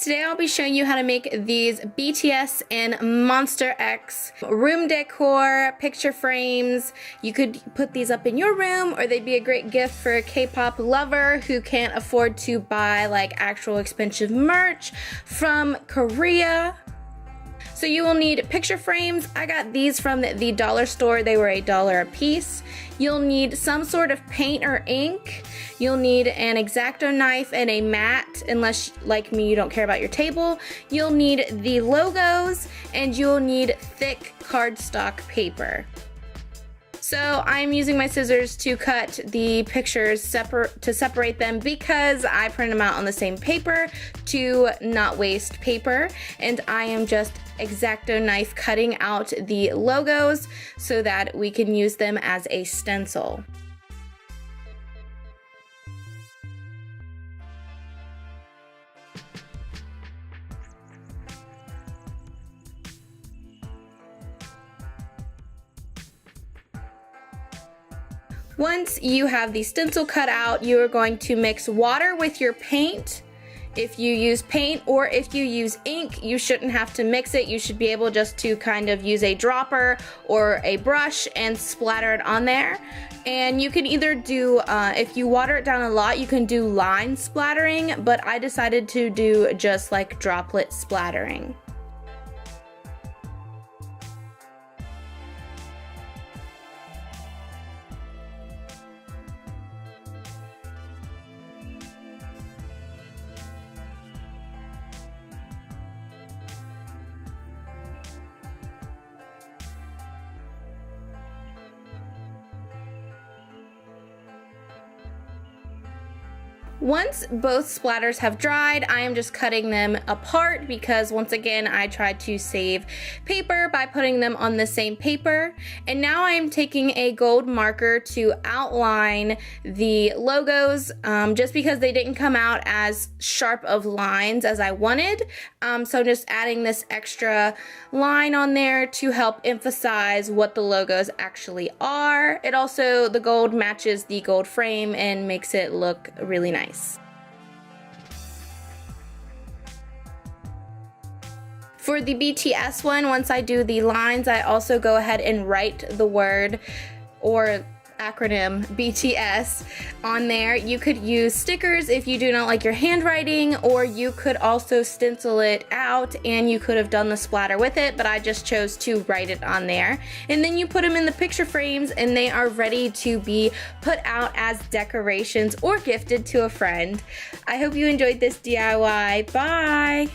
Today I'll be showing you how to make these BTS and MonstaX room decor picture frames. You could put these up in your room, or they'd be a great gift for a K-pop lover who can't afford to buy like actual expensive merch from Korea. So you will need picture frames. I got these from the dollar store. They were $1 a piece. You'll need some sort of paint or ink. You'll need an X-Acto knife and a mat, unless, like me, you don't care about your table. You'll need the logos, and you'll need thick cardstock paper. So I'm using my scissors to cut the pictures to separate them because I print them out on the same paper to not waste paper. And I am just X-Acto knife cutting out the logos so that we can use them as a stencil. Once you have the stencil cut out, you are going to mix water with your paint. If you use paint or if you use ink, you shouldn't have to mix it. You should be able just to kind of use a dropper or a brush and splatter it on there. And you can either do, if you water it down a lot, you can do line splattering, but I decided to do just like droplet splattering. Once both splatters have dried, I am just cutting them apart because once again I tried to save paper by putting them on the same paper. And now I am taking a gold marker to outline the logos just because they didn't come out as sharp of lines as I wanted. So I'm just adding this extra line on there to help emphasize what the logos actually are. It also, the gold matches the gold frame and makes it look really nice. For the BTS one, once I do the lines, I also go ahead and write the word or acronym BTS on there. You could use stickers if you do not like your handwriting, or you could also stencil it out and you could have done the splatter with it, but I just chose to write it on there. And then you put them in the picture frames and they are ready to be put out as decorations or gifted to a friend. I hope you enjoyed this DIY. Bye!